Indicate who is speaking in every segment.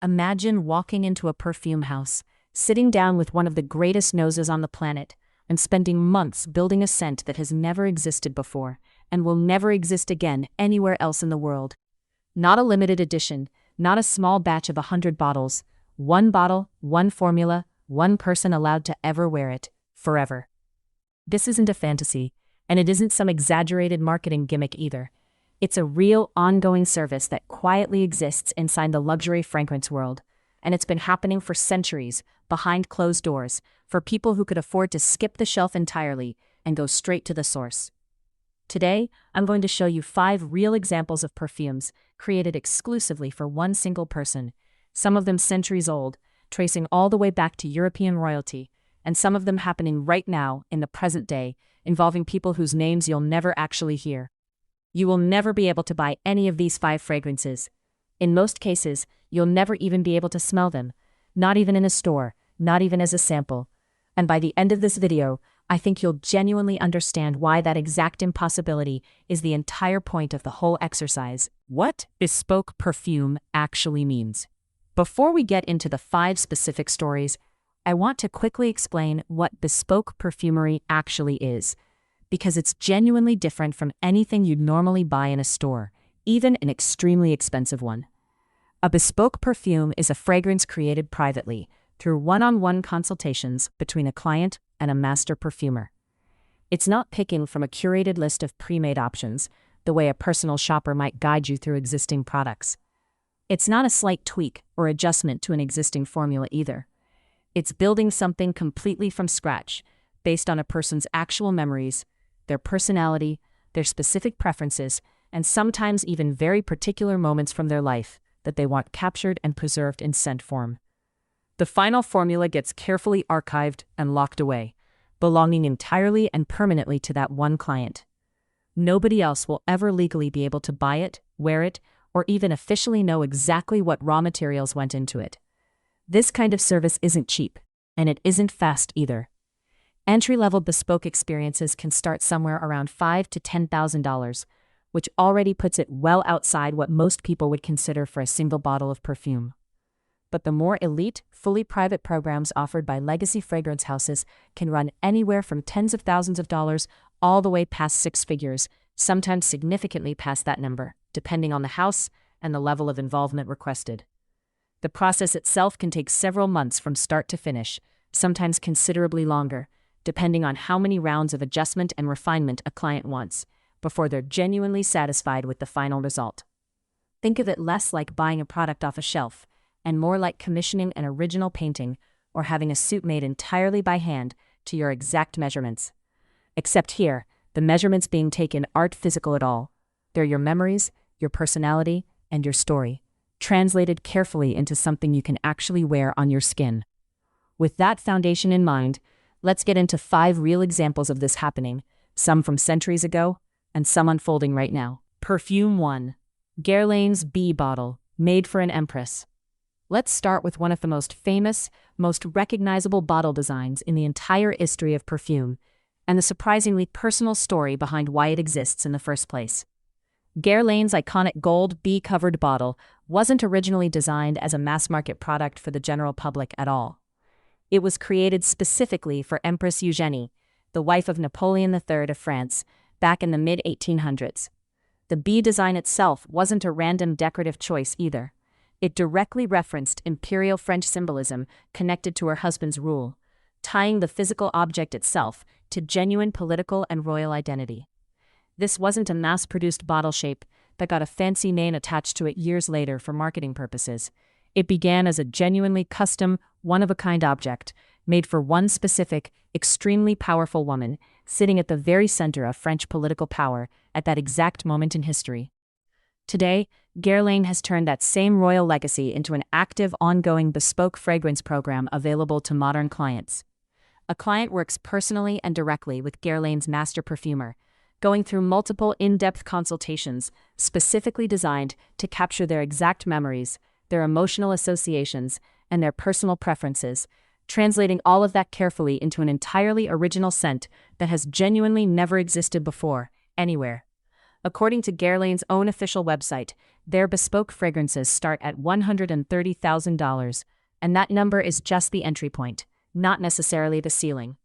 Speaker 1: Imagine walking into a perfume house, sitting down with one of the greatest noses on the planet, and spending months building a scent that has never existed before and will never exist again anywhere else in the world. Not a limited edition, not a small batch of 100 bottles, one bottle, one formula, one person allowed to ever wear it, forever. This isn't a fantasy, and it isn't some exaggerated marketing gimmick either. It's a real, ongoing service that quietly exists inside the luxury fragrance world, and it's been happening for centuries, behind closed doors, for people who could afford to skip the shelf entirely and go straight to the source. Today, I'm going to show you 5 real examples of perfumes created exclusively for one single person, some of them centuries old, tracing all the way back to European royalty, and some of them happening right now in the present day, involving people whose names you'll never actually hear. You will never be able to buy any of these 5 fragrances. In most cases, you'll never even be able to smell them, not even in a store, not even as a sample. And by the end of this video, I think you'll genuinely understand why that exact impossibility is the entire point of the whole exercise. What bespoke perfume actually means. Before we get into the 5 specific stories, I want to quickly explain what bespoke perfumery actually is, because it's genuinely different from anything you'd normally buy in a store, even an extremely expensive one. A bespoke perfume is a fragrance created privately, through one-on-one consultations between a client and a master perfumer. It's not picking from a curated list of pre-made options, the way a personal shopper might guide you through existing products. It's not a slight tweak or adjustment to an existing formula either. It's building something completely from scratch, based on a person's actual memories, their personality, their specific preferences, and sometimes even very particular moments from their life that they want captured and preserved in scent form. The final formula gets carefully archived and locked away, belonging entirely and permanently to that one client. Nobody else will ever legally be able to buy it, wear it, or even officially know exactly what raw materials went into it. This kind of service isn't cheap, and it isn't fast either. Entry-level bespoke experiences can start somewhere around $5,000 to $10,000, which already puts it well outside what most people would consider for a single bottle of perfume. But the more elite, fully private programs offered by legacy fragrance houses can run anywhere from tens of thousands of dollars all the way past 6 figures, sometimes significantly past that number, depending on the house and the level of involvement requested. The process itself can take several months from start to finish, sometimes considerably longer, depending on how many rounds of adjustment and refinement a client wants, before they're genuinely satisfied with the final result. Think of it less like buying a product off a shelf, and more like commissioning an original painting or having a suit made entirely by hand to your exact measurements. Except here, the measurements being taken aren't physical at all. They're your memories, your personality, and your story, translated carefully into something you can actually wear on your skin. With that foundation in mind, let's get into 5 real examples of this happening, some from centuries ago, and some unfolding right now. Perfume 1. Guerlain's Bee Bottle, made for an empress. Let's start with one of the most famous, most recognizable bottle designs in the entire history of perfume, and the surprisingly personal story behind why it exists in the first place. Guerlain's iconic gold bee-covered bottle wasn't originally designed as a mass-market product for the general public at all. It was created specifically for Empress Eugénie, the wife of Napoleon III of France, back in the mid-1800s. The bee design itself wasn't a random decorative choice either. It directly referenced imperial French symbolism connected to her husband's rule, tying the physical object itself to genuine political and royal identity. This wasn't a mass-produced bottle shape that got a fancy name attached to it years later for marketing purposes. It began as a genuinely custom, one-of-a-kind object, made for one specific, extremely powerful woman, sitting at the very center of French political power at that exact moment in history. Today, Guerlain has turned that same royal legacy into an active, ongoing bespoke fragrance program available to modern clients. A client works personally and directly with Guerlain's master perfumer, going through multiple in-depth consultations specifically designed to capture their exact memories, their emotional associations, and their personal preferences, translating all of that carefully into an entirely original scent that has genuinely never existed before, anywhere. According to Guerlain's own official website, their bespoke fragrances start at $130,000, and that number is just the entry point, not necessarily the ceiling.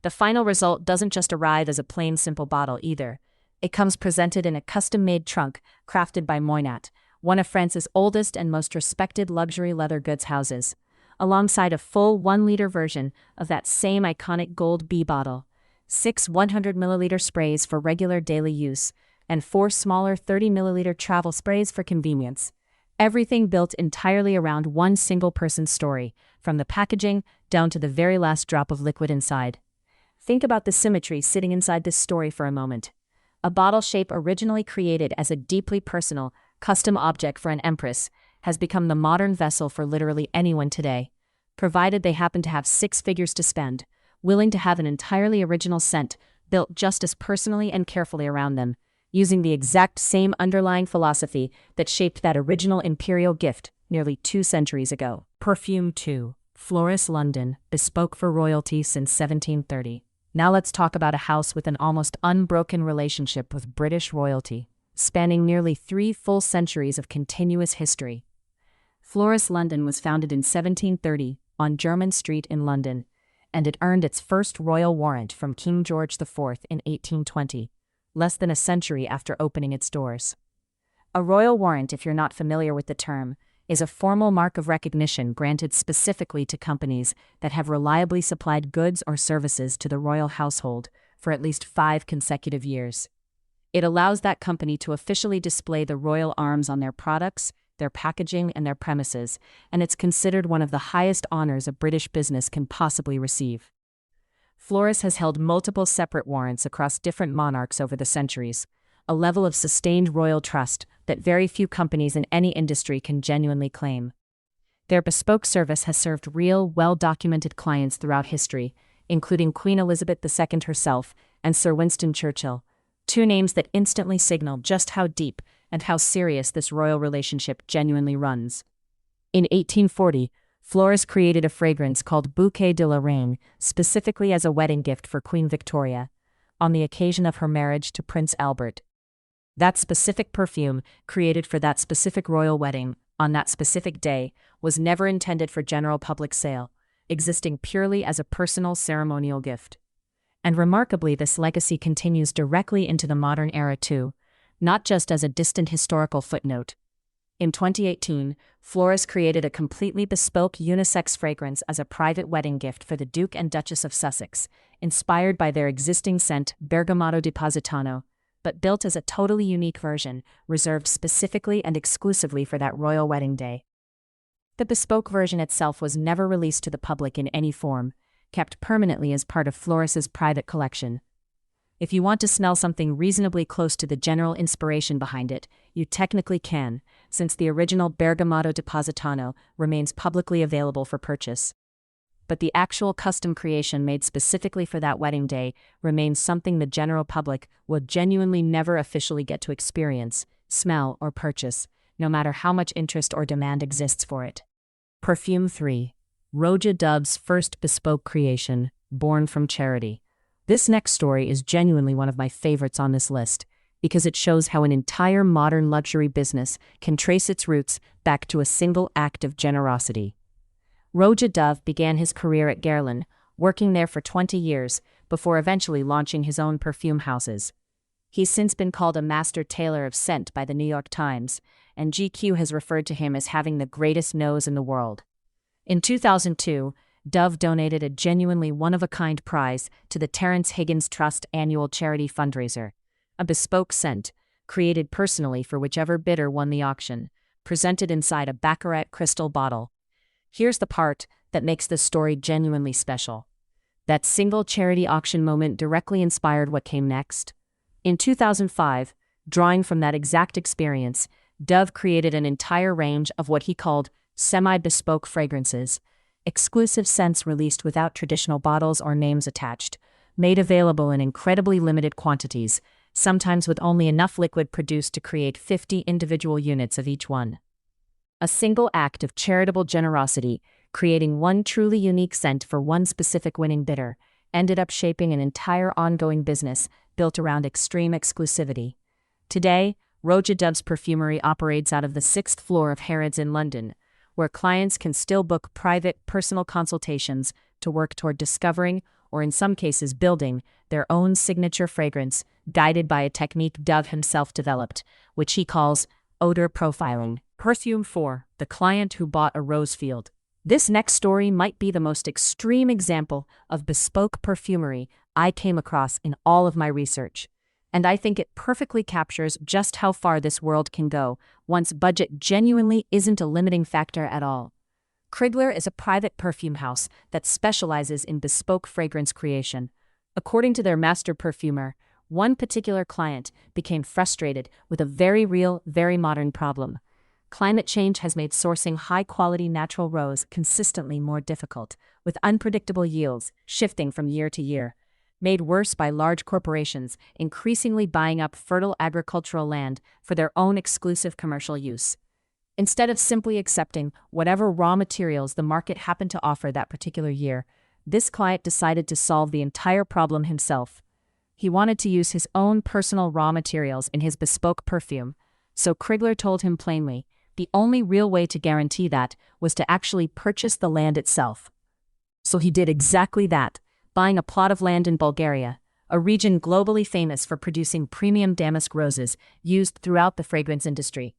Speaker 1: The final result doesn't just arrive as a plain simple bottle either. It comes presented in a custom-made trunk crafted by Moynat, one of France's oldest and most respected luxury leather goods houses, alongside a full 1-liter version of that same iconic gold bee bottle, 6 100-milliliter sprays for regular daily use, and 4 smaller 30-milliliter travel sprays for convenience. Everything built entirely around one single person's story, from the packaging down to the very last drop of liquid inside. Think about the symmetry sitting inside this story for a moment. A bottle shape originally created as a deeply personal, custom object for an empress has become the modern vessel for literally anyone today, provided they happen to have 6 figures to spend, willing to have an entirely original scent built just as personally and carefully around them, using the exact same underlying philosophy that shaped that original imperial gift nearly 2 centuries ago. Perfume 2. Floris London, bespoke for royalty since 1730. Now let's talk about a house with an almost unbroken relationship with British royalty, spanning nearly 3 full centuries of continuous history. Floris London was founded in 1730 on Jermyn Street in London, and it earned its first royal warrant from King George IV in 1820, less than a century after opening its doors. A royal warrant, if you're not familiar with the term, is a formal mark of recognition granted specifically to companies that have reliably supplied goods or services to the royal household for at least 5 consecutive years. It allows that company to officially display the royal arms on their products, their packaging, and their premises, and it's considered one of the highest honors a British business can possibly receive. Floris has held multiple separate warrants across different monarchs over the centuries, a level of sustained royal trust that very few companies in any industry can genuinely claim. Their bespoke service has served real, well-documented clients throughout history, including Queen Elizabeth II herself and Sir Winston Churchill, 2 names that instantly signal just how deep and how serious this royal relationship genuinely runs. In 1840, Floris created a fragrance called Bouquet de la Reine specifically as a wedding gift for Queen Victoria, on the occasion of her marriage to Prince Albert. That specific perfume, created for that specific royal wedding, on that specific day, was never intended for general public sale, existing purely as a personal ceremonial gift. And remarkably, this legacy continues directly into the modern era too, not just as a distant historical footnote. In 2018, Floris created a completely bespoke unisex fragrance as a private wedding gift for the Duke and Duchess of Sussex, inspired by their existing scent Bergamotto di Positano, but built as a totally unique version, reserved specifically and exclusively for that royal wedding day. The bespoke version itself was never released to the public in any form, kept permanently as part of Floris's private collection. If you want to smell something reasonably close to the general inspiration behind it, you technically can, since the original Bergamotto di Positano remains publicly available for purchase. But the actual custom creation made specifically for that wedding day remains something the general public will genuinely never officially get to experience, smell, or purchase, no matter how much interest or demand exists for it. Perfume 3. Roja Dove's first bespoke creation, born from charity. This next story is genuinely one of my favorites on this list, because it shows how an entire modern luxury business can trace its roots back to a single act of generosity. Roja Dove began his career at Guerlain, working there for 20 years, before eventually launching his own perfume houses. He's since been called a master tailor of scent by the New York Times, and GQ has referred to him as having the greatest nose in the world. In 2002, Dove donated a genuinely one-of-a-kind prize to the Terence Higgins Trust annual charity fundraiser, a bespoke scent, created personally for whichever bidder won the auction, presented inside a Baccarat crystal bottle. Here's the part that makes this story genuinely special. That single charity auction moment directly inspired what came next. In 2005, drawing from that exact experience, Dove created an entire range of what he called semi-bespoke fragrances, exclusive scents released without traditional bottles or names attached, made available in incredibly limited quantities, sometimes with only enough liquid produced to create 50 individual units of each one. A single act of charitable generosity, creating one truly unique scent for one specific winning bidder, ended up shaping an entire ongoing business built around extreme exclusivity. Today, Roja Dove's Perfumery operates out of the 6th floor of Harrods in London, where clients can still book private, personal consultations to work toward discovering, or in some cases building, their own signature fragrance, guided by a technique Dove himself developed, which he calls odor profiling. Perfume 4, the client who bought a rose field. This next story might be the most extreme example of bespoke perfumery I came across in all of my research. And I think it perfectly captures just how far this world can go once budget genuinely isn't a limiting factor at all. Krigler is a private perfume house that specializes in bespoke fragrance creation. According to their master perfumer, one particular client became frustrated with a very real, very modern problem. Climate change has made sourcing high-quality natural rose consistently more difficult, with unpredictable yields shifting from year to year, made worse by large corporations increasingly buying up fertile agricultural land for their own exclusive commercial use. Instead of simply accepting whatever raw materials the market happened to offer that particular year, this client decided to solve the entire problem himself. He wanted to use his own personal raw materials in his bespoke perfume, so Krigler told him plainly, the only real way to guarantee that was to actually purchase the land itself. So he did exactly that, buying a plot of land in Bulgaria, a region globally famous for producing premium damask roses used throughout the fragrance industry.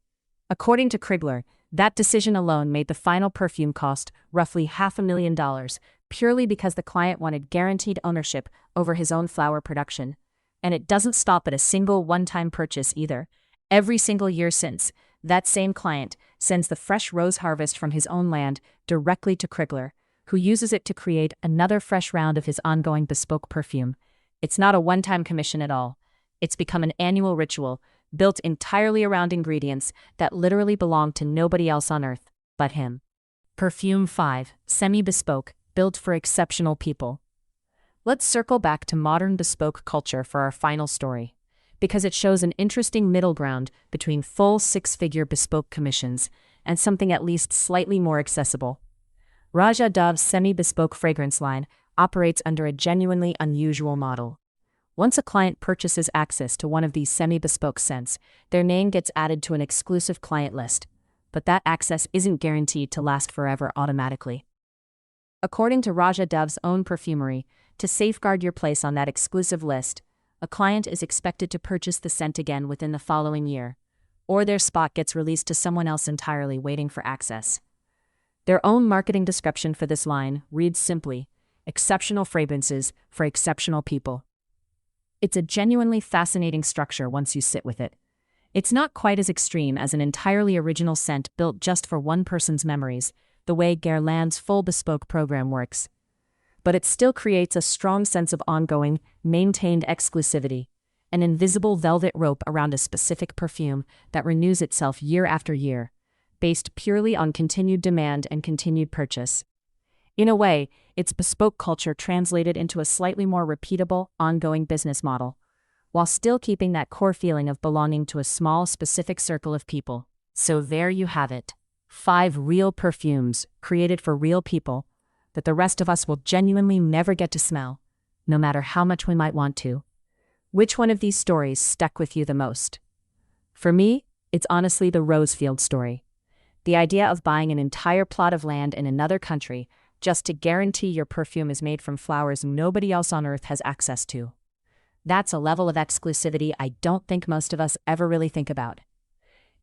Speaker 1: According to Krigler, that decision alone made the final perfume cost roughly $500,000, purely because the client wanted guaranteed ownership over his own flower production. And it doesn't stop at a single one-time purchase either. Every single year since, that same client sends the fresh rose harvest from his own land directly to Krigler, who uses it to create another fresh round of his ongoing bespoke perfume. It's not a one-time commission at all. It's become an annual ritual, built entirely around ingredients that literally belong to nobody else on earth but him. Perfume 5, semi-bespoke, built for exceptional people. Let's circle back to modern bespoke culture for our final story, because it shows an interesting middle ground between full six-figure bespoke commissions and something at least slightly more accessible. Roja Dove's semi-bespoke fragrance line operates under a genuinely unusual model. Once a client purchases access to one of these semi-bespoke scents, their name gets added to an exclusive client list, but that access isn't guaranteed to last forever automatically. According to Roja Dove's own perfumery, to safeguard your place on that exclusive list, a client is expected to purchase the scent again within the following year, or their spot gets released to someone else entirely waiting for access. Their own marketing description for this line reads simply, "Exceptional fragrances for exceptional people." It's a genuinely fascinating structure once you sit with it. It's not quite as extreme as an entirely original scent built just for one person's memories, the way Guerlain's full bespoke program works. But it still creates a strong sense of ongoing, maintained exclusivity, an invisible velvet rope around a specific perfume that renews itself year after year, based purely on continued demand and continued purchase. In a way, it's bespoke culture translated into a slightly more repeatable, ongoing business model, while still keeping that core feeling of belonging to a small, specific circle of people. So there you have it. 5 real perfumes, created for real people, that the rest of us will genuinely never get to smell, no matter how much we might want to. Which one of these stories stuck with you the most? For me, it's honestly the Rosefield story. The idea of buying an entire plot of land in another country just to guarantee your perfume is made from flowers nobody else on earth has access to. That's a level of exclusivity I don't think most of us ever really think about.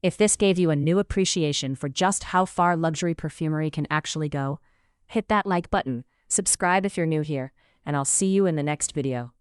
Speaker 1: If this gave you a new appreciation for just how far luxury perfumery can actually go, hit that like button, subscribe if you're new here, and I'll see you in the next video.